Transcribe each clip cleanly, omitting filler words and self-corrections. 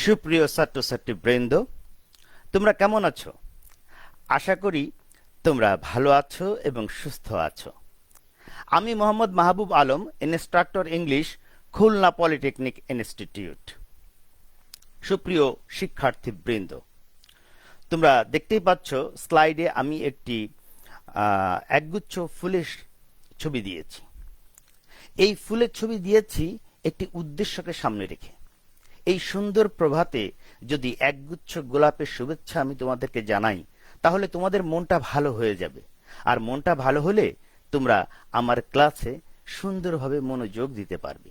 সুপ্রিয় ছাত্রছাত্রীবৃন্দ, তোমরা কেমন আছো? আশা করি তোমরা ভালো আছো এবং সুস্থ আছো। আমি Mohammad Mahbub Alam, instructor English, Khulna polytechnic institute. সুপ্রিয় শিক্ষার্থীবৃন্দ, তোমরা দেখতেই পাচ্ছ স্লাইডে আমি একটি একগুচ্ছ ফুলের ছবি দিয়েছি। এই ফুলের ছবি দিয়েছি একটি উদ্দেশ্যকে সামনে রেখে। এই সুন্দর প্রভাতে যদি একগুচ্ছ গোলাপের শুভেচ্ছা আমি তোমাদেরকে জানাই, তাহলে তোমাদের মনটা ভালো হয়ে যাবে। আর মনটা ভালো হলে তোমরা আমার ক্লাসে সুন্দরভাবে মনোযোগ দিতে পারবে।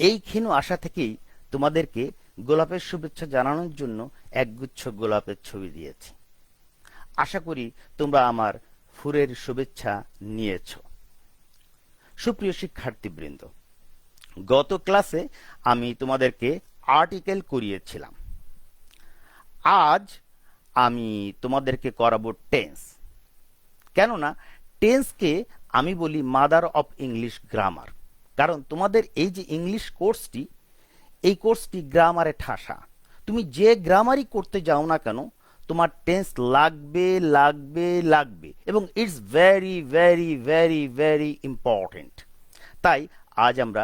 এই ক্ষীণ আশা থেকেই তোমাদেরকে গোলাপের শুভেচ্ছা জানানোর জন্য একগুচ্ছ গোলাপের ছবি দিয়েছি। আশা করি তোমরা আমার ফুলের শুভেচ্ছা নিয়েছ। সুপ্রিয় শিক্ষার্থীবৃন্দ, গত ক্লাসে আমি তোমাদেরকে আর্টিকেল করিয়েছিলাম। আজ আমি তোমাদেরকে করাবো টেন্স। কেননা টেন্সকে আমি বলি মাদার অফ ইংলিশ গ্রামার। কারণ তোমাদের এই যে ইংলিশ কোর্সটি, এই কোর্সটি গ্রামারে ঠাসা। তুমি যে গ্রামারই করতে যাও না কেন, তোমার টেন্স লাগবে লাগবে লাগবে, এবং it's very very very very important. তাই আজ আমরা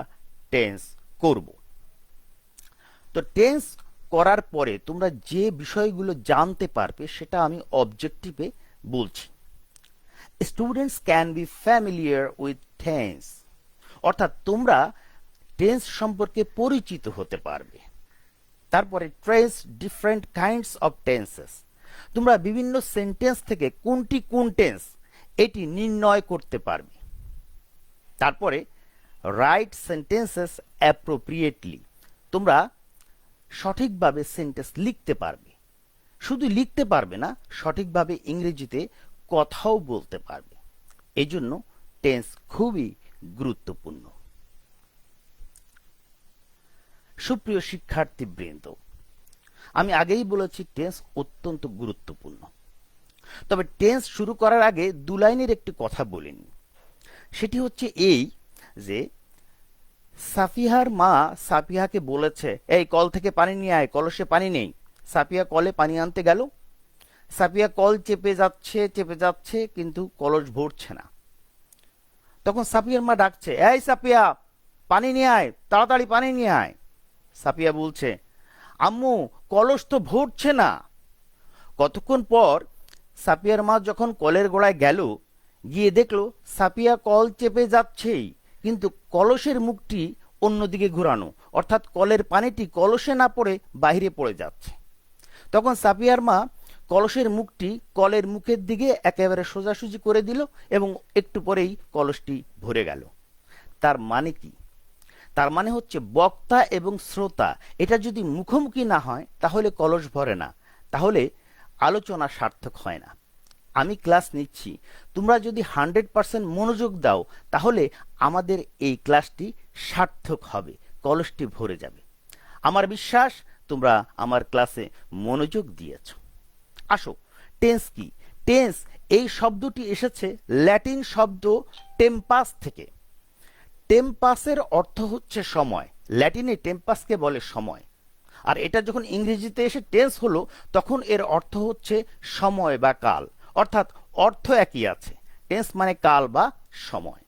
টেন্স করব। তো টেন্স করার পরে তোমরা যে বিষয়গুলো জানতে পারবে সেটা আমি অবজেক্টিভে বলছি। Students can be familiar with tense, অর্থাৎ তোমরা টেন্স সম্পর্কে পরিচিত হতে পারবে। তারপরে trace different kinds of tenses, তোমরা বিভিন্ন সেন্টেন্স থেকে কোনটি কোন টেন্স এটি নির্ণয় করতে পারবে। তারপরে রাইট সেন্টেন্সেস অ্যাপ্রোপ্রিয়েটলি, তোমরা সঠিকভাবে সেন্টেন্স লিখতে পারবে। শুধু লিখতে পারবে না, সঠিকভাবে ইংরেজিতে কথাও বলতে পারবে। এই জন্য টেন্স খুবই গুরুত্বপূর্ণ। সুপ্রিয় শিক্ষার্থীবৃন্দ, আমি আগেই বলেছি টেন্স অত্যন্ত গুরুত্বপূর্ণ। তবে টেন্স শুরু করার আগে দু লাইনের একটি কথা বলিনি। সেটি হচ্ছে এই যে সাফিহার মা সাফিহাকে বলেছে, এই কল থেকে পানি নিয়ে আয়, কলসে পানি নেই। সাফিয়া কলে পানি আনতে গেল। সাফিয়া কল চেপে যাচ্ছে, কিন্তু কলস ভরছে না। তখন সাফিয়ার মা ডাকছে, এই সাফিয়া, পানি নিয়ে আয়, তাড়াতাড়ি পানি নিয়ে আয়। সাফিয়া বলছে, আম্মু কলস তো ভরছে না। কতক্ষণ পর সাফিয়ার মা যখন কলের গোড়ায় গেল, গিয়ে দেখলো সাফিয়া কল চেপে যাচ্ছেই, কিন্তু কলসের মুখটি অন্যদিকে ঘোরানো, অর্থাৎ কলের পানিটি কলসে না পড়ে বাইরে পড়ে যাচ্ছে। তখন সাফিয়ার মা কলসের মুখটি কলের মুখের দিকে একেবারে সোজাসুজি করে দিল, এবং একটু পরেই কলসটি ভরে গেল। তার মানে কি? তার মানে হচ্ছে বক্তা এবং শ্রোতা এটা যদি মুখোমুখি না হয় তাহলে কলস ভরে না, তাহলে আলোচনা সার্থক হয় না। আমি ক্লাস নিচ্ছি, তোমরা যদি 100% মনোযোগ দাও তাহলে আমাদের এই ক্লাসটি সার্থক হবে, কলসটি ভরে যাবে। আমার বিশ্বাস তোমরা আমার ক্লাসে মনোযোগ দিয়েছ। আসো, টেন্স কি? টেন্স এই শব্দটি এসেছে ল্যাটিন শব্দ টেম্পাস থেকে। টেম্পাসের অর্থ হচ্ছে সময়। ল্যাটিনে টেম্পাসকে বলে সময়। আর এটা যখন ইংরেজিতে এসে টেন্স হলো, তখন এর অর্থ হচ্ছে সময় বা কাল, অর্থাৎ অর্থ একই আছে। টেন্স মানে কাল বা সময়।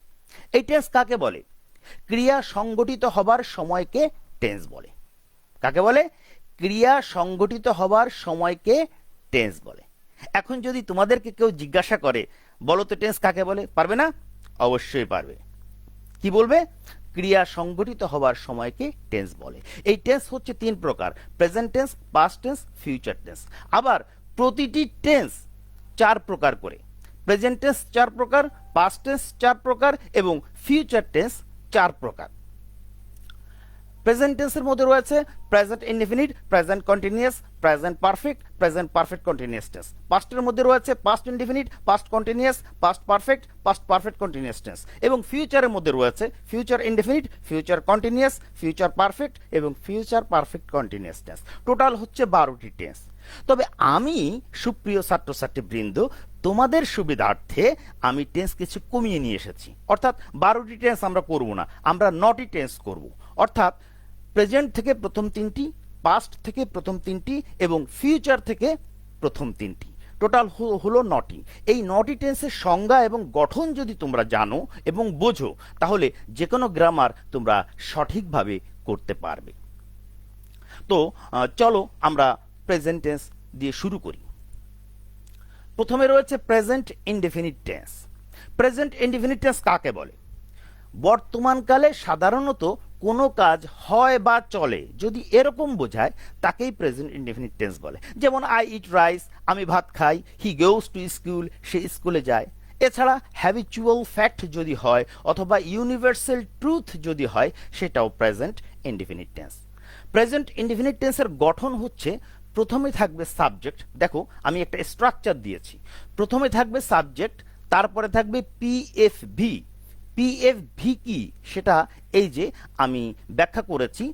এই টেন্স কাকে বলে? ক্রিয়া সংগঠিত হবার সময়কে টেন্স বলে। কাকে বলে? ক্রিয়া সংগঠিত হবার সময়কে টেন্স বলে। এখন যদি তোমাদেরকে কেউ জিজ্ঞাসা করে, বলো তো টেন্স কাকে বলে, পারবে না? অবশ্যই পারবে। কি বলবে? ক্রিয়া সংগঠিত হবার সময়কে টেন্স বলে। এই টেন্স হচ্ছে তিন প্রকার: present tense, past tense, future tense. আবার প্রতিটি টেন্স চার প্রকার করে। প্রেজেন্ট টেন্স চার প্রকার, পাস্ট টেন্স চার প্রকার, এবং ফিউচার টেন্স চার প্রকার। প্রেজেন্ট টেন্সের মধ্যে রয়েছে present indefinite, present continuous, present perfect, present perfect continuous tense. পাস্টের মধ্যে রয়েছে past indefinite, past continuous, past perfect, past perfect continuous tense. এবং ফিউচারের মধ্যে রয়েছে future indefinite, future continuous, future perfect এবং future perfect continuous tense. Total হচ্ছে 12টি টেন্স। তবে আমি, সুপ্রিয় ছাত্রছাত্রীবৃন্দ, তোমাদের সুবিধার্থে আমি টেন্স কিছু কমিয়ে নিয়ে এসেছি। অর্থাৎ 12টি টেন্স আমরা করব না, আমরা 9টি টেন্স করব। অর্থাৎ প্রেজেন্ট থেকে প্রথম তিনটি, পাস্ট থেকে প্রথম তিনটি এবং ফিউচার থেকে প্রথম তিনটি, টোটাল হলো 9টি। এই 9টি টেন্সের সংজ্ঞা এবং গঠন যদি তোমরা জানো এবং বোঝো, তাহলে যে কোনো গ্রামার তোমরা সঠিকভাবে করতে পারবে। তো চলো আমরা প্রেজেন্ট টেন্স দিয়ে শুরু করি। প্রথমে রয়েছে present indefinite tense. Present indefinite tense কাকে বলে? বর্তমানকালে সাধারণত কোনো কাজ হয় বা চলে যদি এরকম বোঝায়, তাকেই প্রেজেন্ট ইনডেফিনিট টেন্স বলে। যেমন আই ইট রাইস, আমি ভাত খাই। হি গোজ টু স্কুল, সে স্কুলে যায়। এছাড়া হ্যাবিচুয়াল ফ্যাক্ট যদি হয় অথবা ইউনিভার্সাল ট্রুথ যদি হয়, সেটাও present indefinite tense. Present indefinite টেন্সের গঠন হচ্ছে, প্রথমে থাকবে সাবজেক্ট। দেখো আমি একটা স্ট্রাকচার দিয়েছি। প্রথমে থাকবে সাবজেক্ট, তারপরে থাকবে পিএফভি। পিএফভি কি সেটা এই যে আমি ব্যাখ্যা করেছি,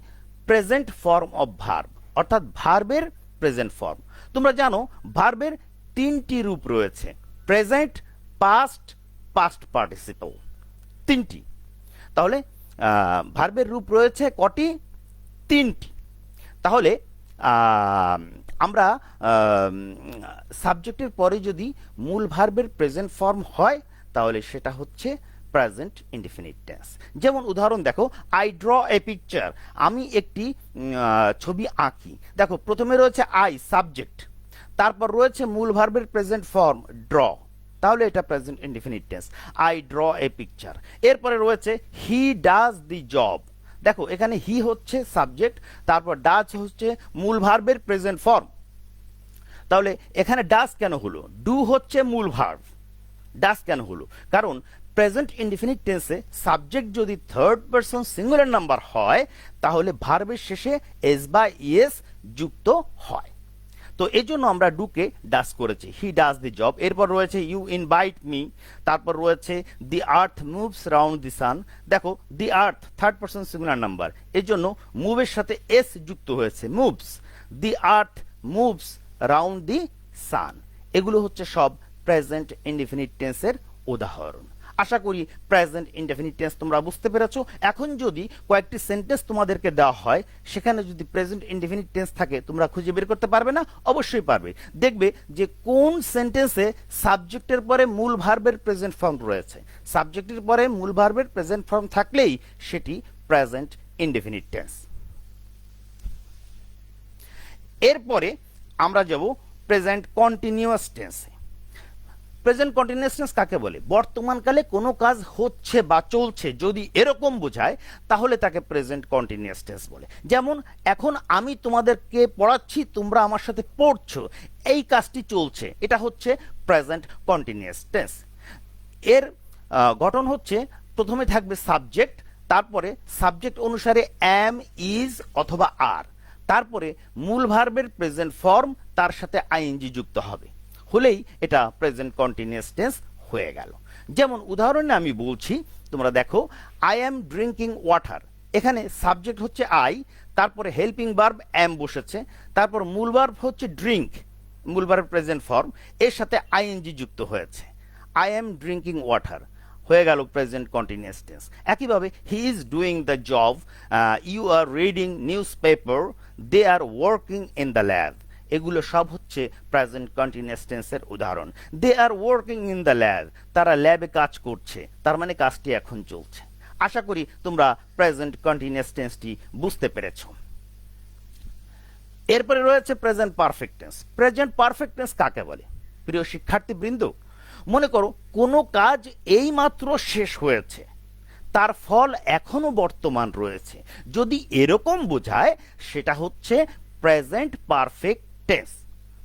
প্রেজেন্ট ফর্ম অফ ভার্ব, অর্থাৎ ভার্বের প্রেজেন্ট ফর্ম। তোমরা জানো ভার্বের 3টি রূপ রয়েছে, প্রেজেন্ট, পাস্ট, পাস্ট পার্টিসিপল, 3টি। তাহলে ভার্বের রূপ রয়েছে কটি? 3টি। তাহলে আমরা সাবজেক্টের পরে যদি মূল ভার্বের প্রেজেন্ট ফর্ম হয়, তাহলে সেটা হচ্ছে প্রেজেন্ট ইনডেফিনিট টেন্স। যেমন উদাহরণ দেখো, আই ড্র এ পিকচার, আমি একটি ছবি আঁকি। দেখো প্রথমে রয়েছে আই সাবজেক্ট, তারপর রয়েছে মূল ভার্বের প্রেজেন্ট ফর্ম ড্র, তাহলে এটা present indefinite tense, I draw a picture. এরপরে রয়েছে হি ডাজ দি জব। দেখো এখানে হি হচ্ছে সাবজেক্ট, তারপর ডাজ হচ্ছে মূল ভার্বের প্রেজেন্ট ফর্ম। তাহলে এখানে ডাজ কেন হলো? ডু হচ্ছে মূল ভার্ব, ডাজ কেন হলো? কারণ প্রেজেন্ট ইনডেফিনিট টেন্সে সাবজেক্ট যদি থার্ড পারসন সিঙ্গুলার নাম্বার হয়, তাহলে ভার্বের শেষে এস বা ইএস যুক্ত হয়। তো এই জন্য আমরা ডুকে ডাস করেছি, হি ডাজ দি জব। এরপর রয়েছে ইউ ইনভাইট মি, তারপর রয়েছে দি earth moves round the sun. দেখো the earth third person singular number, এর জন্য মুভের সাথে এস যুক্ত হয়েছে, moves. The earth moves round the sun. এগুলো হচ্ছে সব প্রেজেন্ট ইনডেফিনিট টেন্সের উদাহরণ। আশা করি প্রেজেন্ট ইনডেফিনিট টেন্স তোমরা বুঝতে পেরেছো। এখন যদি কয়েকটি সেন্টেন্স তোমাদেরকে দেওয়া হয়, সেখানে যদি প্রেজেন্ট ইনডেফিনিট টেন্স থাকে, তোমরা খুঁজে বের করতে পারবে না? অবশ্যই পারবে। দেখবে যে কোন সেন্টেন্সে সাবজেক্টের পরে মূল ভার্বের প্রেজেন্ট ফর্ম রয়েছে। সাবজেক্টের পরে মূল ভার্বের প্রেজেন্ট ফর্ম থাকলেই সেটি প্রেজেন্ট ইনডেফিনিট টেন্স। এরপরে আমরা যাব প্রেজেন্ট কন্টিনিউয়াস টেন্সে। প্রেজেন্ট কন্টিনিউয়াস টেন্স কাকে বলে? বর্তমানকালে কোনো কাজ হচ্ছে বা চলছে যদি এরকম বোঝায়, তাহলে তাকে প্রেজেন্ট কন্টিনিউয়াস টেন্স বলে। যেমন এখন আমি তোমাদেরকে পড়াচ্ছি, তোমরা আমার সাথে পড়ছো, এই কাজটি চলছে, এটা হচ্ছে প্রেজেন্ট কন্টিনিউয়াস টেন্স। এর গঠন হচ্ছে, প্রথমে থাকবে সাবজেক্ট, তারপরে সাবজেক্ট অনুসারে অ্যাম, ইজ অথবা আর, তারপরে মূল ভার্বের প্রেজেন্ট ফর্ম, তার সাথে আইএনজি যুক্ত হবে, হলেই এটা প্রেজেন্ট কন্টিনিউয়াস টেন্স হয়ে গেল। যেমন উদাহরণে আমি বলছি, তোমরা দেখো, আই অ্যাম ড্রিঙ্কিং ওয়াটার। এখানে সাবজেক্ট হচ্ছে আই, তারপরে হেল্পিং ভার্ব অ্যাম বসেছে, তারপর মূল ভার্ব হচ্ছে ড্রিঙ্ক, মূল ভার্ব প্রেজেন্ট ফর্ম, এর সাথে আইএনজি যুক্ত হয়েছে, আই অ্যাম ড্রিঙ্কিং ওয়াটার হয়ে গেল প্রেজেন্ট কন্টিনিউয়াস টেন্স। একইভাবে he is doing the job, you are reading newspaper, they are working in the lab. এগুলো সব হচ্ছে প্রেজেন্ট কন্টিনিউয়াস টেন্সের উদাহরণ। They are working in the lab, তারা ল্যাবে কাজ করছে, তার মানে কাজটি এখন চলছে। আশা করি তোমরা প্রেজেন্ট কন্টিনিউয়াস টেন্সটি বুঝতে পেরেছো। এরপরে রয়েছে present perfect tense. Present perfect tense কাকে বলে? প্রিয় শিক্ষার্থীবৃন্দ, মনে করো কোনো কাজ এইমাত্র শেষ হয়েছে, তার ফল এখনো বর্তমান রয়েছে, যদি এরকম বোঝায়, সেটা হচ্ছে প্রেজেন্ট পারফেক্ট টেন্স।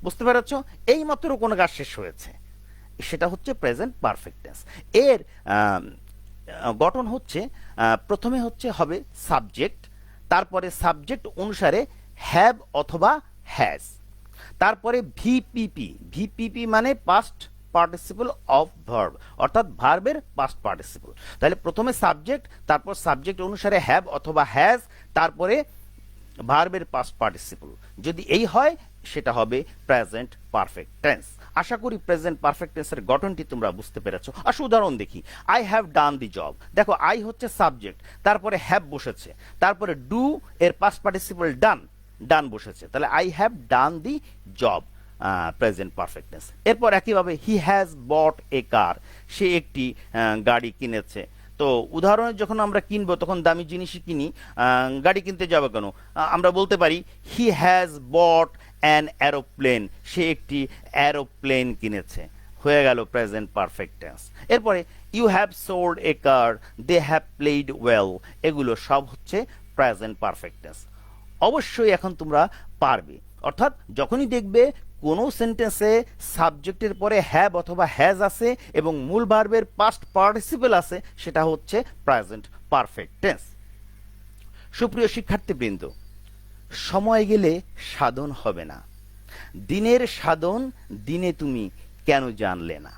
বুঝতে পেরেছ? এইমাত্র কোনো কাজ শেষ হয়েছে, সেটা হচ্ছে প্রেজেন্ট পারফেক্ট টেন্স। এর গঠন হচ্ছে, প্রথমে হবে সাবজেক্ট, তারপরে সাবজেক্ট অনুসারে হ্যাভ অথবা হ্যাজ, তারপরে ভিপিপি। ভিপিপি মানে পাস্ট পার্টিসিপল অফ ভার্ব, অর্থাৎ ভার্বের পাস্ট পার্টিসিপল। তাহলে প্রথমে সাবজেক্ট, তারপর সাবজেক্ট অনুসারে হ্যাভ অথবা হ্যাজ, তারপরে ভার্বের পাস্ট পার্টিসিপল। যদি এই হয়, সেটা হবে প্রেজেন্ট পারফেক্ট টেন্স। আশা করি প্রেজেন্ট পারফেক্ট টেন্সের গঠনটি তোমরা বুঝতে পেরেছো। আসো উদাহরণ দেখি। I have done the job. দেখো আই হচ্ছে সাবজেক্ট, তারপরে হ্যাভ বসেছে, তারপরে ডু এর পাস্ট পার্টিসিপল ডান, ডান বসেছে, তাহলে I have done the job, present perfectness. এরপর একইভাবে হি হ্যাজ বট এ কার, সে একটি গাড়ি কিনেছে। তো উদাহরণে যখন আমরা কিনবো তখন দামি জিনিসই কিনি, গাড়ি কিনতে যাবো কেন, আমরা বলতে পারি he has bought an aeroplane, সে একটি অ্যারোপ্লেন কিনেছে, হয়ে গেল প্রেজেন্ট পারফেক্ট টেন্স। এরপরে you have sold a car, they have played well, এগুলো সব হচ্ছে প্রেজেন্ট পারফেক্ট টেন্স। অবশ্যই এখন তোমরা পারবে, অর্থাৎ যখনই দেখবে কোনো সেন্টেন্সে সাবজেক্টের পরে হ্যাভ অথবা হ্যাজ আছে এবং মূল ভার্বের পাস্ট পার্টিসিপল আছে, সেটা হচ্ছে প্রেজেন্ট পারফেক্ট টেন্স। সুপ্রিয় শিক্ষার্থীবৃন্দ, সময় গেলে সাধন হবে না, দিনের সাধন দিনে তুমি কেন জানলে না,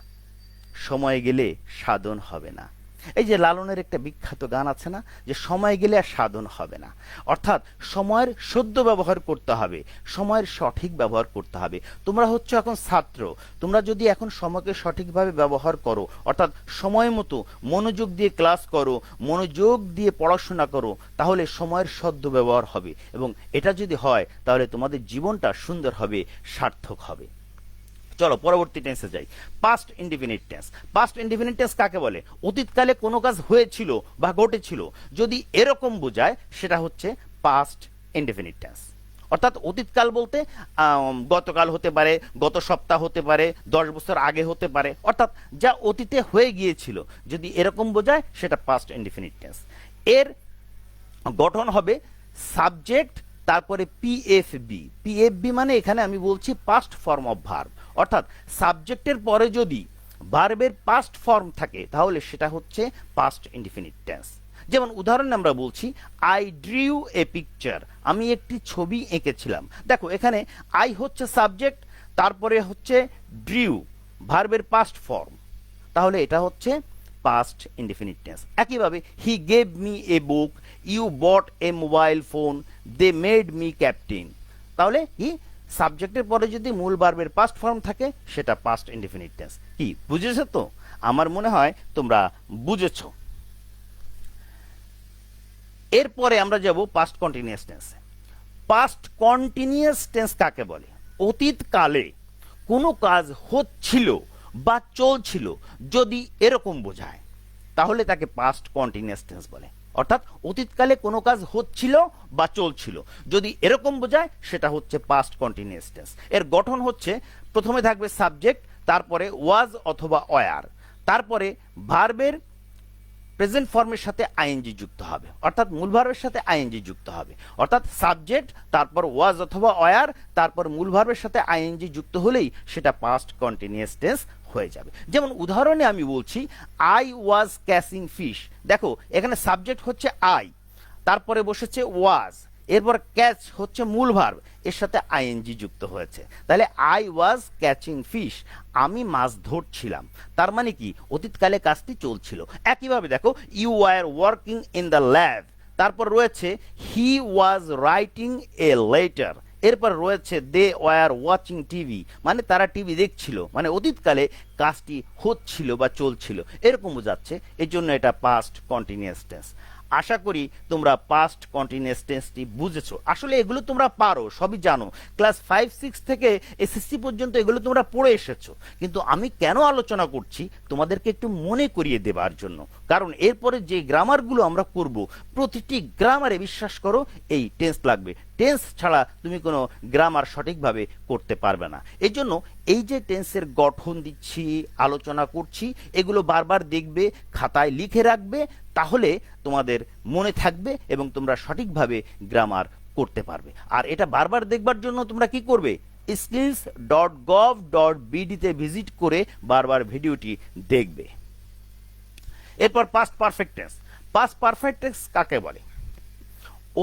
সময় গেলে সাধন হবে না। এই যে লালনের একটা বিখ্যাত গান আছে না, যে সময় গেলে আর সাধন হবে না, অর্থাৎ সময়ের সদ্য ব্যবহার করতে হবে, সময়ের সঠিক ব্যবহার করতে হবে। তোমরা হচ্ছে এখন ছাত্র, তোমরা যদি এখন সময়কে সঠিকভাবে ব্যবহার করো, অর্থাৎ সময় মতো মনোযোগ দিয়ে ক্লাস করো, মনোযোগ দিয়ে পড়াশোনা করো, তাহলে সময়ের সদ্য ব্যবহার হবে, এবং এটা যদি হয় তাহলে তোমাদের জীবনটা সুন্দর হবে, সার্থক হবে। চলো পরবর্তী টেন্সে যাই, past indefinite tense. Past indefinite tense কাকে বলে? অতীতকালে কোনো কাজ হয়েছিল বা ঘটেছিল, যদি এরকম বোঝায় সেটা হচ্ছে পাস্ট ইনডিফিনিট টেন্স। অর্থাৎ অতীতকাল বলতে গতকাল হতে পারে, গত সপ্তাহ হতে পারে, 10 বছর আগে হতে পারে, অর্থাৎ যা অতীতে হয়ে গিয়েছিল, যদি এরকম বোঝায় সেটা পাস্ট ইনডিফিনিট টেন্স। এর গঠন হবে সাবজেক্ট তারপরে পিএফবি। পিএফবি মানে এখানে আমি বলছি পাস্ট ফর্ম অফ ভার্ব, অর্থাৎ সাবজেক্টের পরে যদি ভার্বের পাস্ট ফর্ম থাকে তাহলে সেটা হচ্ছে পাস্ট ইনডিফিনিট টেন্স। যেমন উদাহরণে আমরা বলছি আই ড্রিউ এ পিকচার, আমি একটি ছবি এঁকেছিলাম। দেখো এখানে আই হচ্ছে সাবজেক্ট, তারপরে হচ্ছে ড্রিউ ভার্বের পাস্ট ফর্ম, তাহলে এটা হচ্ছে পাস্ট ইনডিফিনিট টেন্স। একইভাবে he gave me a book, you bought a mobile phone, they made me captain, তাহলে কি সাবজেক্টের পরে যদি মূল ভার্বের পাস্ট ফর্ম থাকে সেটা পাস্ট ইনডিফিনিট টেন্স। কি বুঝেছো তো? আমার মনে হয় তোমরা বুঝেছো। এরপরে আমরা যাব পাস্ট কন্টিনিউয়াস টেন্সে। পাস্ট কন্টিনিউয়াস টেন্স কাকে বলে? অতীতকালে কোনো কাজ হচ্ছিল বা চলছিল যদি এরকম বোঝায় তাহলে তাকে পাস্ট কন্টিনিউয়াস টেন্স বলে। অর্থাৎ অতীতকালে কোনো কাজ হচ্ছিল বা চলছিল যদি এরকম বোঝায় সেটা হচ্ছে পাস্ট কন্টিনিউয়াস টেন্স। এর গঠন হচ্ছে প্রথমে থাকবে সাবজেক্ট, তারপরে ওয়াজ অথবা ওয়ার, তারপরে ভার্বের প্রেজেন্ট ফর্মের সাথে আইএনজি যুক্ত হবে, অর্থাৎ মূল ভার্বের সাথে আইএনজি যুক্ত হবে। অর্থাৎ সাবজেক্ট, তারপর ওয়াজ অথবা ওয়ার, তারপর মূল ভার্বের সাথে আইএনজি যুক্ত হলেই সেটা পাস্ট কন্টিনিউয়াস টেন্স হয়ে যাবে। যেমন উদাহরণে আমি বলছি আই ওয়াজ ক্যাচিং ফিশ, দেখো এখানে সাবজেক্ট হচ্ছে আই, তারপরে বসেছে ওয়াজ, এরপর ক্যাচ হচ্ছে মূল ভার্ব, এর সাথে আইএনজি যুক্ত হয়েছে, তাহলে আই ওয়াজ ক্যাচিং ফিশ, আমি মাছ ধরছিলাম, তার মানে কি অতীতকালে কাজটি চলছিল। একইভাবে দেখো you were working in the lab, তারপর রয়েছে হি ওয়াজ রাইটিং এ লেটার, এরপর রয়েছে দে ওয়ার ওয়াচিং টিভি, মানে তারা টিভি দেখছিল, মানে অতীতকালে কাজটি হচ্ছিল বা চলছিল এরকম বোঝাচ্ছে, এর জন্য এটা পাস্ট কন্টিনিউয়াস টেন্স। আশা করি তোমরা পাস্ট কন্টিনিউয়াস টেন্সটি বুঝেছো। আসলে এগুলো তোমরা পারো, সবই জানো, ক্লাস 5-6 থেকে এসএসসি পর্যন্ত এগুলো তোমরা পড়ে এসেছো, কিন্তু আমি কেন আলোচনা করছি তোমাদেরকে একটু মনে করিয়ে দেবার জন্য, কারণ এরপরে যে গ্রামারগুলো আমরা করব প্রতিটি গ্রামারে বিশ্বাস করো এই টেন্স লাগবে, টেন্স ছাড়া তুমি কোনো গ্রামার সঠিকভাবে করতে পারবে না। এই জন্য এই যে টেন্সের গঠন দিচ্ছি, আলোচনা করছি, এগুলো বারবার দেখবে, খাতায় লিখে রাখবে, তাহলে তোমাদের মনে থাকবে এবং তোমরা সঠিকভাবে গ্রামার করতে পারবে। আর এটা বারবার দেখবার জন্য তোমরা কি করবে? skills.gov.bd তে ভিজিট করে বারবার ভিডিওটি দেখবে। এরপর past perfect tense. Past perfect tense কাকে বলে?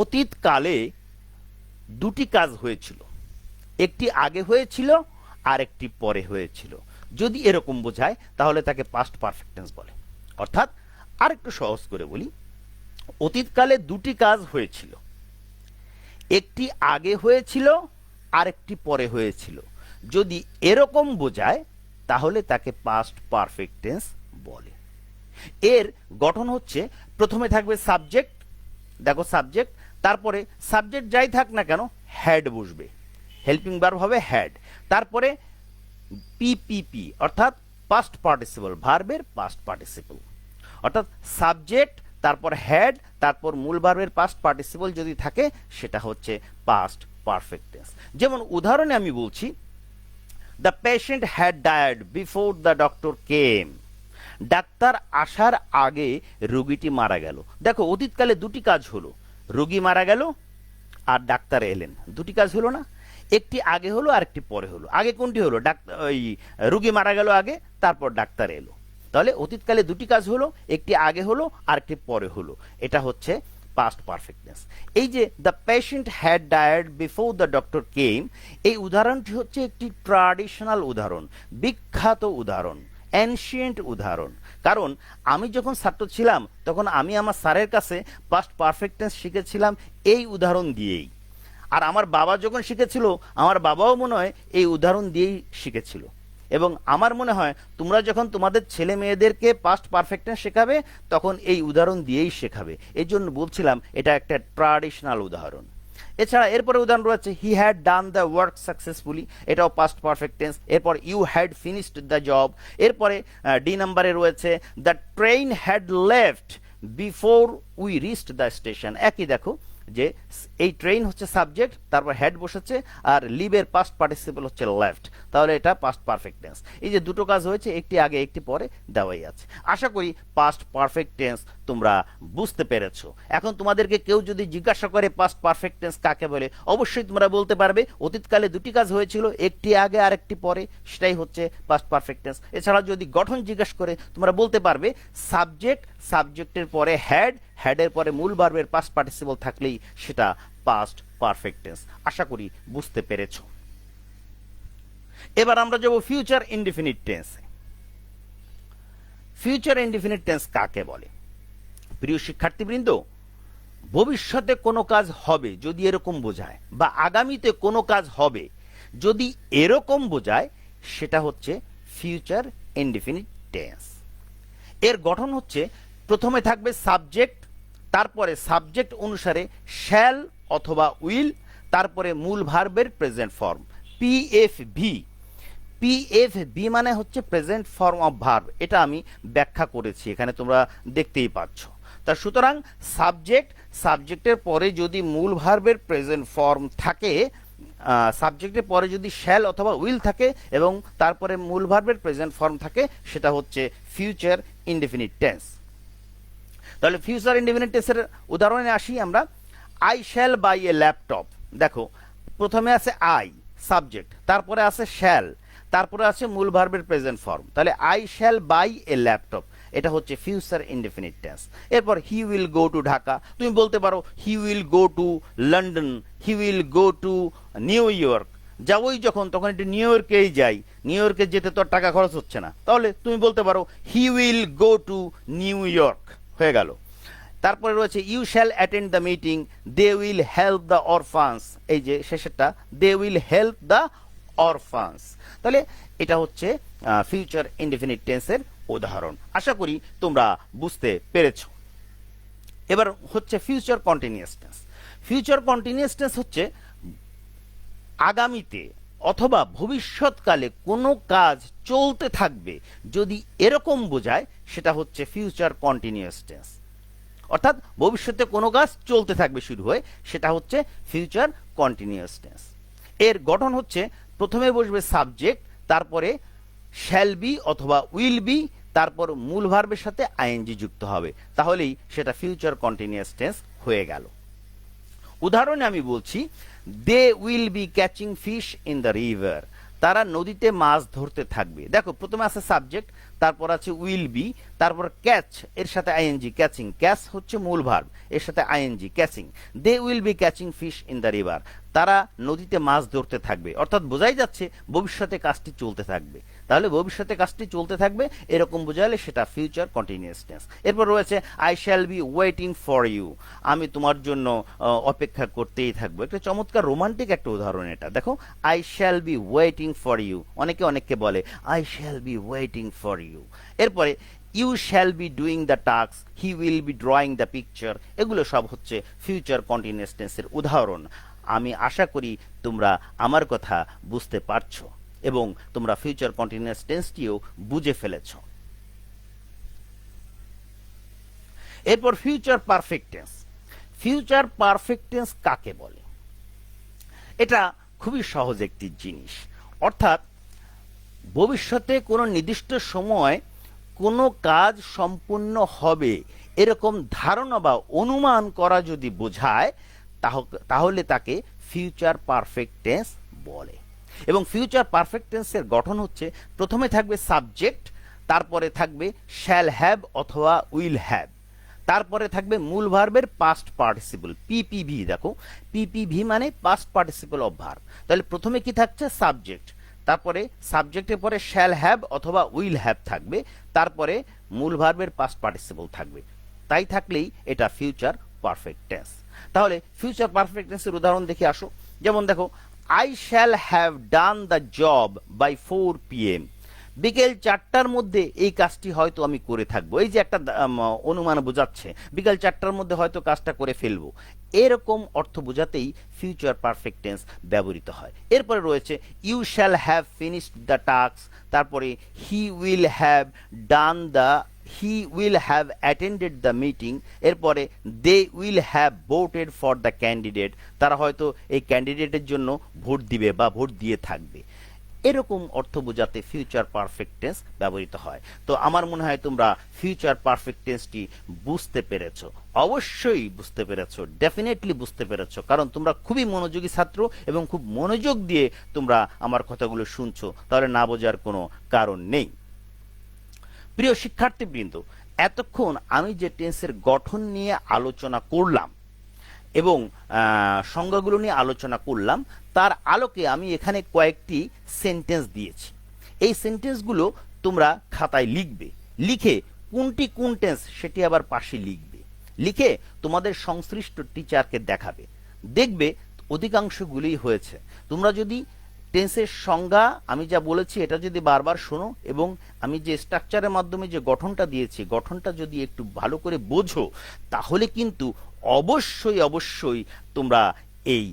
অতীতকালে দুটি কাজ হয়েছিল, একটি আগে হয়েছিল আর একটি পরে হয়েছিল, যদি এরকম বোঝায় তাহলে তাকে পাস্ট পারফেক্ট টেন্স বলে। অর্থাৎ আরেকটু সহজ করে বলি, অতীতকালে দুটি কাজ হয়েছিল, একটি আগে হয়েছিল আর একটি পরে হয়েছিল, যদি এরকম বোঝায় তাহলে তাকে পাস্ট পারফেক্ট টেন্স বলে। এর গঠন হচ্ছে প্রথমে থাকবে সাবজেক্ট, দেখো সাবজেক্ট, তারপরে সাবজেক্ট যাই থাক না কেন হ্যাড বসবে, হেল্পিং ভার্ব হবে হ্যাড, তারপরে পিপিপি অর্থাৎ পাস্ট পার্টিসিপল, ভার্বের পাস্ট পার্টিসিপল, অর্থাৎ সাবজেক্ট তারপর হ্যাড তারপর মূল ভার্বের পাস্ট পার্টিসিপল যদি থাকে সেটা হচ্ছে পাস্ট পারফেক্ট টেন্স। যেমন উদাহরণে আমি বলছি দ্য পেশেন্ট হ্যাড ডায়ার্ড বিফোর দ্য ডক্টর কেম, ডাক্তার আসার আগে রোগীটি মারা গেল। দেখো অতীতকালে দুটি কাজ হলো, রোগী মারা গেল আর ডাক্তার এলেন, দুটি কাজ হলো না? একটি আগে হলো আর একটি পরে হলো। আগে কোনটি হলো? ওই রোগী মারা গেল আগে, তারপর ডাক্তার এলো। তাহলে অতীতকালে দুটি কাজ হলো, একটি আগে হলো আর একটি পরে হলো, এটা হচ্ছে পাস্ট পারফেক্টনেস। এই যে দ্য পেশেন্ট হ্যাড ডায়ার্ড বিফোর দ্য ডক্টর কেম, এই উদাহরণটি হচ্ছে একটি ট্র্যাডিশনাল উদাহরণ, বিখ্যাত উদাহরণ, অ্যানশিয়েন্ট উদাহরণ। কারণ আমি যখন ছাত্র ছিলাম তখন আমি আমার স্যারের কাছে পাস্ট পারফেক্টনেস শিখেছিলাম এই উদাহরণ দিয়েই। আর আমার বাবা যখন শিখেছিল আমার বাবাও মনে হয় এই উদাহরণ দিয়েই শিখেছিল। এবং আমার মনে হয় তোমরা যখন তোমাদের ছেলে মেয়েদেরকে পাস্ট পারফেক্টনেস শেখাবে তখন এই উদাহরণ দিয়েই শেখাবে। এই জন্য বলছিলাম এটা একটা ট্র্যাডিশনাল উদাহরণ। এছাড়া এরপরে উদাহরণ রয়েছে he had done the work successfully, এটাও পাস্ট পারফেক্ট টেন্স। এরপর you had finished the job. এরপরে ডি নাম্বারে রয়েছে the train had left before we reached the station. একই দেখো যে এই ট্রেন হচ্ছে সাবজেক্ট, তারপর হেড বসেছে, আর লিভের পাস্ট পার্টিসিপল হচ্ছে লেফট, তাহলে এটা পাস্ট পারফেক্ট টেন্স। এই যে দুটো কাজ হয়েছে, একটি আগে একটি পরে দেওয়াই আছে। আশা করি পাস্ট পারফেক্ট টেন্স তোমরা বুঝতে পেরেছো। এখন তোমাদেরকে কেউ যদি জিজ্ঞাসা করে পাস্ট পারফেক্ট টেন্স কাকে বলে, অবশ্যই তোমরা বলতে পারবে অতীতকালে দুটি কাজ হয়েছিল, একটি আগে আর একটি পরে, সেটাই হচ্ছে পাস্ট পারফেক্ট টেন্স। এছাড়া যদি গঠন জিজ্ঞাসা করে তোমরা বলতে পারবে সাবজেক্ট, সাবজেক্টের পরে হ্যাড, হ্যাডের পরে মূল ভার্বের পাস্ট পার্টিসিপল থাকলেই সেটা পাস্ট পারফেক্ট টেন্স। আশা করি বুঝতে পেরেছো। এবার আমরা যাব ফিউচার ইনডিফিনিট টেন্সে। ফিউচার ইনডিফিনিট টেন্স কাকে বলে? প্রিয় শিক্ষার্থীবৃন্দ, ভবিষ্যতে কোনো কাজ হবে যদি এরকম বোঝায়, বা আগামীতে কোনো কাজ হবে যদি এরকম বোঝায়, সেটা হচ্ছে ফিউচার ইনডিফিনিট টেন্স। এর গঠন হচ্ছে প্রথমে থাকবে সাবজেক্ট, তারপরে সাবজেক্ট অনুসারে শ্যাল অথবা উইল, তারপরে মূল ভার্বের প্রেজেন্ট ফর্ম পিএফভি। পিএফভি মানে হচ্ছে প্রেজেন্ট ফর্ম অফ ভার্ব, এটা আমি ব্যাখ্যা করেছি, এখানে তোমরা দেখতেই পাচ্ছ। তা সুতরাং সাবজেক্ট, সাবজেক্টের পরে যদি মূল ভার্বের প্রেজেন্ট ফর্ম থাকে, সাবজেক্টের পরে যদি শ্যাল অথবা উইল থাকে এবং তারপরে মূল ভার্বের প্রেজেন্ট ফর্ম থাকে, সেটা হচ্ছে ফিউচার ইনডিফিনিট টেন্স। তাহলে ফিউচার ইনডিফিনিট টেন্সের উদাহরণে আসি আমরা। I shall buy a laptop. দেখো প্রথমে আছে আই সাবজেক্ট, তারপরে আছে শ্যাল, তারপরে আছে মূল ভার্বের প্রেজেন্ট ফর্ম, তাহলে I shall buy a laptop, এটা হচ্ছে ফিউচার ইনডিফিনিট টেন্স। এরপর হি উইল গো টু ঢাকা, তুমি বলতে পারো he will go to London, he will go to New York. যাবই যখন তখন একটু নিউ ইয়র্কেই যাই, নিউ ইয়র্কে যেতে তো টাকা খরচ হচ্ছে না, তাহলে তুমি বলতে পারো he will go to New York, হয়ে গেল। তারপরে রয়েছে you shall attend the meeting, they will help the orphans, এই যে শেষেরটা they will help the orphans. তাহলে এটা হচ্ছে ফিউচার ইনডিফিনিট টেন্সের উদাহরণ। আশা করি তোমরা বুঝতে পেরেছ। এবার হচ্ছে future continuous tense. Future continuous tense হচ্ছে আগামীতে অথবা ভবিষ্যৎকালে কোনো কাজ চলতে থাকবে যদি এরকম বোঝায়, সেটা হচ্ছে ফিউচার কন্টিনিউয়াস টেন্স। অর্থাৎ ভবিষ্যতে কোনো কাজ চলতে থাকবে শুরু হয়ে, সেটা হচ্ছে ফিউচার কন্টিনিউয়াস টেন্স। এর গঠন হচ্ছে প্রথমে বসবে সাবজেক্ট, তারপরে শ্যাল বি অথবা উইল বি, তারপর মূল ভার্বের সাথে আইএনজি যুক্ত হবে, তাহলেই সেটা ফিউচার কন্টিনিউয়াস টেন্স হয়ে গেল। উদাহরণে আমি বলছি they will be catching fish in the river, তারা নদীতে মাছ ধরতে থাকবে। দেখো প্রথমে আছে সাবজেক্ট, তারপর আছে উইল বি, তারপর ক্যাচ এর সাথে আইএনজি, ক্যাচিং, ক্যাচ হচ্ছে মূল ভার্ব, এর সাথে ING catching. They will be catching fish in the river, তারা নদীতে মাছ ধরতে থাকবে, অর্থাৎ বোঝাই যাচ্ছে ভবিষ্যতে কাজটি চলতে থাকবে। তাহলে ভবিষ্যতে কাজটি চলতে থাকবে এরকম বোঝালে সেটা ফিউচার কন্টিনিউয়াস টেন্স। এরপর রয়েছে I shall be waiting for you, আমি তোমার জন্য অপেক্ষা করতেই থাকবো। একটা চমৎকার রোমান্টিক একটা উদাহরণ এটা। দেখো I shall be waiting for you, অনেকে অনেককে বলে I shall be waiting for you. এরপরে you shall be doing the task, he will be drawing the picture, এগুলো সব হচ্ছে ফিউচার কন্টিনিউয়াস টেন্সের উদাহরণ। আমি আশা করি তোমরা আমার কথা বুঝতে পারছো এবং তোমরা ফিউচার কন্টিনিউয়াস টেন্সটিও বুঝে ফেলেছ। এরপর future perfect tense. Future perfect tense কাকে বলে? এটা খুবই সহজ একটি জিনিস, অর্থাৎ ভবিষ্যতে কোনো নির্দিষ্ট সময় কোনো কাজ সম্পূর্ণ হবে এরকম ধারণা বা অনুমান করা যদি বোঝায় তাহলে তাকে ফিউচার পারফেক্ট টেন্স বলে। এবং ফিউচার পারফেক্ট টেন্সের গঠন হচ্ছে, প্রথমে থাকবে সাবজেক্ট, তারপরে থাকবে শ্যাল হ্যাভ অথবা উইল হ্যাভ, তারপরে থাকবে মূল ভার্বের পাস্ট পার্টিসিপল পিপিভি। দেখো পিপিভি মানে পাস্ট পার্টিসিপল অফ ভার্ব। তাহলে প্রথমে কি থাকছে? সাবজেক্ট, তারপরে সাবজেক্টের পরে শ্যাল হ্যাভ অথবা উইল হ্যাভ থাকবে, তারপরে মূল ভার্বের পাস্ট পার্টিসিপল থাকবে। তাই থাকলেই এটা ফিউচার পারফেক্ট টেন্স। তাহলে ফিউচার পারফেক্ট টেন্সের উদাহরণ দেখে আসো। যেমন দেখো, I shall have done the job by 4 PM। বিকেল 4টার মধ্যে এই কাজটি হয়তো আমি করে থাকবো। এই যে একটা অনুমান বোঝাচ্ছে, বিকেল 4টার মধ্যে হয়তো কাজটা করে ফেলবো, এরকম অর্থ বোঝাতেই ফিউচার পারফেক্ট টেন্স ব্যবহৃত হয়। এরপরে রয়েছে you shall have finished the task, তারপরে he will have done the, he will have attended the meeting, এরপরে they will have voted for the candidate, তারা হয়তো এই ক্যান্ডিডেটের জন্য ভোট দিবে বা ভোট দিয়ে থাকবে। এরকম অর্থ বোঝাতে ফিউচার পারফেক্ট টেন্স ব্যবহৃত হয়। তো আমার মনে হয় তোমরা ফিউচার পারফেক্ট টেন্সটি বুঝতে পেরেছো, অবশ্যই বুঝতে পেরেছো, ডেফিনেটলি বুঝতে পেরেছো, কারণ তোমরা খুবই মনোযোগী ছাত্র এবং খুব মনোযোগ দিয়ে তোমরা আমার কথাগুলো শুনছো, তাহলে না বোঝার কোনো কারণ নেই। প্রিয় শিক্ষার্থীবৃন্দ, এতক্ষণ আমি যে টেন্সের গঠন নিয়ে আলোচনা করলাম এবং সংজ্ঞাগুলো নিয়ে আলোচনা করলাম, তার আলোকে আমি এখানে কয়েকটি সেন্টেন্স দিয়েছি। এই সেন্টেন্সগুলো তোমরা খাতায় লিখবে, লিখে কোনটি কোন টেন্স সেটি আবার পাশে লিখবে, লিখে তোমাদের সংশ্লিষ্ট টিচারকে দেখাবে। দেখবে অধিকাংশগুলোই হয়েছে। তোমরা যদি টেন্সের সংজ্ঞা আমি যা বলেছি এটা যদি বারবার শোনো এবং আমি যে স্ট্রাকচারের মাধ্যমে যে গঠনটা দিয়েছি গঠনটা যদি একটু ভালো করে বোঝো, তাহলে কিন্তু অবশ্যই অবশ্যই তোমরা এই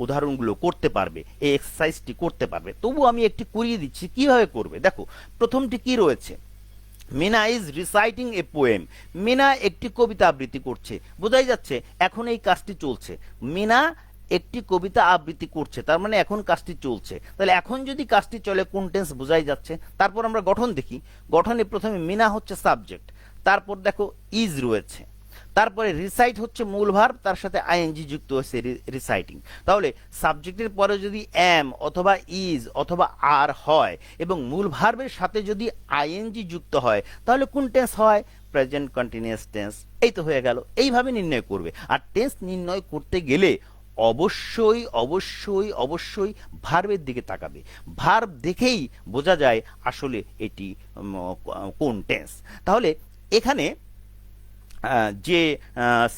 উদাহরণগুলো করতে পারবে, এই এক্সারসাইজটি করতে পারবে। তবু আমি একটি করিয়ে দিচ্ছি কিভাবে করবে। দেখো প্রথমটি কি রয়েছে, Meena is reciting a poem. Meena একটি কবিতা আবৃত্তি করছে, বোঝাই যাচ্ছে এখন এই কাজটি চলছে। মিনা একটি কবিতা আবৃত্তি করছে, তার মানে এখন কাজটি চলছে। তাহলে এখন যদি কাজটি চলে কোন টেন্স বোঝাই যাচ্ছে। তারপর আমরা গঠন দেখি। গঠনে প্রথমে মিনা হচ্ছে সাবজেক্ট, তারপর দেখো ইজ রয়েছে, তারপরে রিসাইট হচ্ছে মূল ভার্ব, তার সাথে আইএনজি যুক্ত হয়েছে রিসাইটিং। তাহলে সাবজেক্টের পরে যদি এম অথবা ইজ অথবা আর হয় এবং মূল ভার্বের সাথে যদি আইএনজি যুক্ত হয় তাহলে কোন টেন্স হয়? Present continuous tense. এই তো হয়ে গেল। এইভাবে নির্ণয় করবে। আর টেন্স নির্ণয় করতে গেলে অবশ্যই অবশ্যই অবশ্যই ভার্বের দিকে তাকাবে। ভার্ব দেখেই বোঝা যায় আসলে এটি কোন টেন্স। তাহলে এখানে যে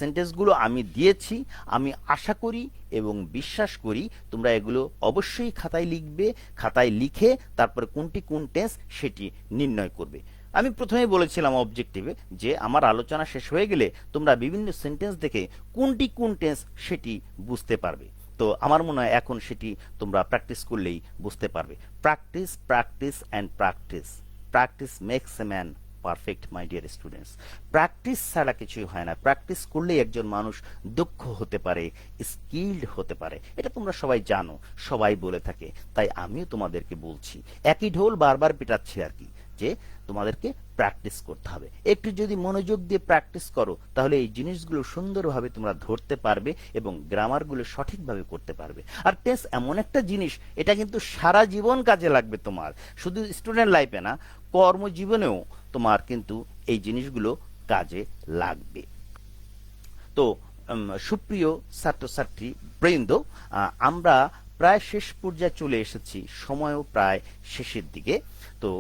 সেন্টেন্সগুলো আমি দিয়েছি আমি আশা করি এবং বিশ্বাস করি তোমরা এগুলো অবশ্যই খাতায় লিখবে, খাতায় লিখে তারপরে কোনটি কোন টেন্স সেটি নির্ণয় করবে। আমি প্রথমেই বলেছিলাম অবজেক্টিভে যে আমার আলোচনা শেষ হয়ে গেলে তোমরা বিভিন্ন সেন্টেন্স দেখে কোনটি কোন টেন্স সেটি বুঝতে পারবে। তো আমার মনে হয় এখন সেটি তোমরা প্র্যাকটিস করলেই বুঝতে পারবে। Practice practice and practice, practice makes a man perfect my dear students. Practice ছাড়া কিছুই হয় না। প্র্যাকটিস করলেই একজন মানুষ দক্ষ হতে পারে, স্কিলড হতে পারে। এটা তোমরা সবাই জানো, সবাই বলে থাকে, তাই আমিও তোমাদেরকে বলছি। একই ঢোল বারবার পেটাচ্ছি আর কি, যে তোমাদেরকে প্র্যাকটিস করতে হবে। একটু যদি মনোযোগ দিয়ে প্র্যাকটিস করো তাহলে এই জিনিসগুলো সুন্দরভাবে তোমরা ধরতে পারবে এবং গ্রামারগুলো সঠিকভাবে করতে পারবে। আর টেন্স এমন একটা জিনিস, এটা কিন্তু সারা জীবন কাজে লাগবে তোমার, শুধু স্টুডেন্ট লাইফে না, কর্মজীবনেও তোমার কিন্তু এই জিনিসগুলো কাজে লাগবে। তো সুপ্রিয় ছাত্রছাত্রী বৃন্দ, আমরা প্রায় শেষ পর্যায়ে চলে এসেছি, সময়ও প্রায় শেষের দিকে। তো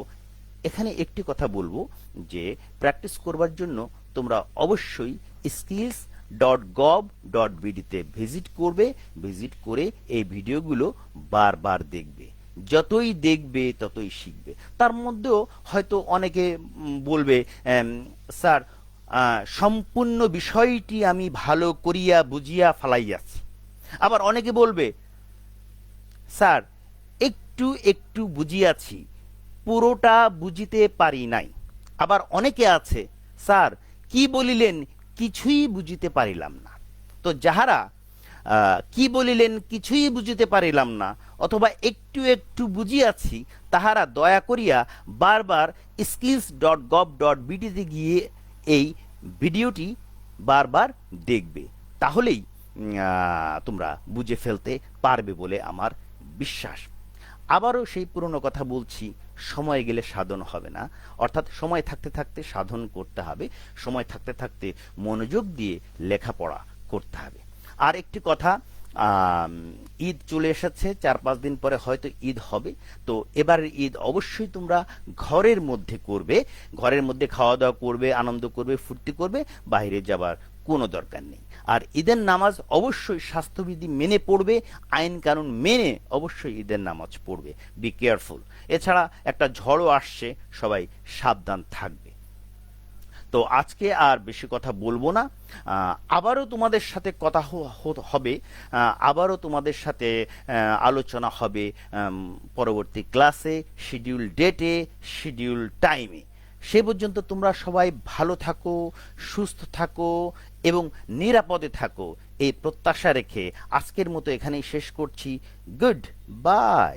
এখানে একটি কথা বলবো যে প্র্যাকটিস করবার জন্য তোমরা অবশ্যই skills.gov.bd তে ভিজিট করবে। ভিজিট করে এই ভিডিওগুলো বারবার দেখবে। যতই দেখবে ততই শিখবে। তার মধ্যেও হয়তো অনেকে বলবে, স্যার, সম্পূর্ণ বিষয়টি আমি ভালো করিয়া বুঝিয়া ফালাইয়াছি। আবার অনেকে বলবে, স্যার, একটু একটু বুঝিয়াছি, পুরোটা বুঝিতে পারি নাই। আবার অনেকে আছে, স্যার, কি বলিলেন কিছুই বুঝিতে পারিলাম না। তো যাহারা কি বলিলেন কিছুই বুঝিতে পারিলাম না অথবা একটু একটু বুঝিয়াছি, তাহারা দয়া করিয়া বারবার skills.gov.bt তে গিয়ে এই ভিডিওটি বারবার দেখবে। তাহলেই তোমরা বুঝে ফেলতে পারবে বলে আমার বিশ্বাস। আবারও সেই পুরনো কথা বলছি, সময় গেলে সাধন হবে না। অর্থাৎ সময় থাকতে থাকতে সাধন করতে হবে, সময় থাকতে থাকতে মনোযোগ দিয়ে লেখাপড়া করতে হবে। আর একটি কথা, ঈদ চলে এসেছে, 4-5 দিন পরে হয়তো ঈদ হবে। তো এবারের ঈদ অবশ্যই তোমরা ঘরের মধ্যে করবে, ঘরের মধ্যে খাওয়া দাওয়া করবে, আনন্দ করবে, ফুর্তি করবে, বাইরে যাবার কোনো দরকার নেই। আর ঈদের নামাজ অবশ্যই স্বাস্থ্যবিধি মেনে পড়বে, আইন কানুন মেনে অবশ্যই ঈদের নামাজ পড়বে। Be careful. এছাড়া একটা ঝড়ও আসছে, সবাই সাবধান থাকবে। তো আজকে আর বেশি কথা বলবো না, আবারও তোমাদের সাথে কথা হবে, আবারও তোমাদের সাথে আলোচনা হবে পরবর্তী ক্লাসে, শিডিউল ডেটে, শিডিউল টাইমে। সে পর্যন্ত তোমরা সবাই ভালো থাকো, সুস্থ থাকো এবং নিরাপদে থাকো, এই প্রত্যাশা রেখে আজকের মতো এখানেই শেষ করছি। Good bye.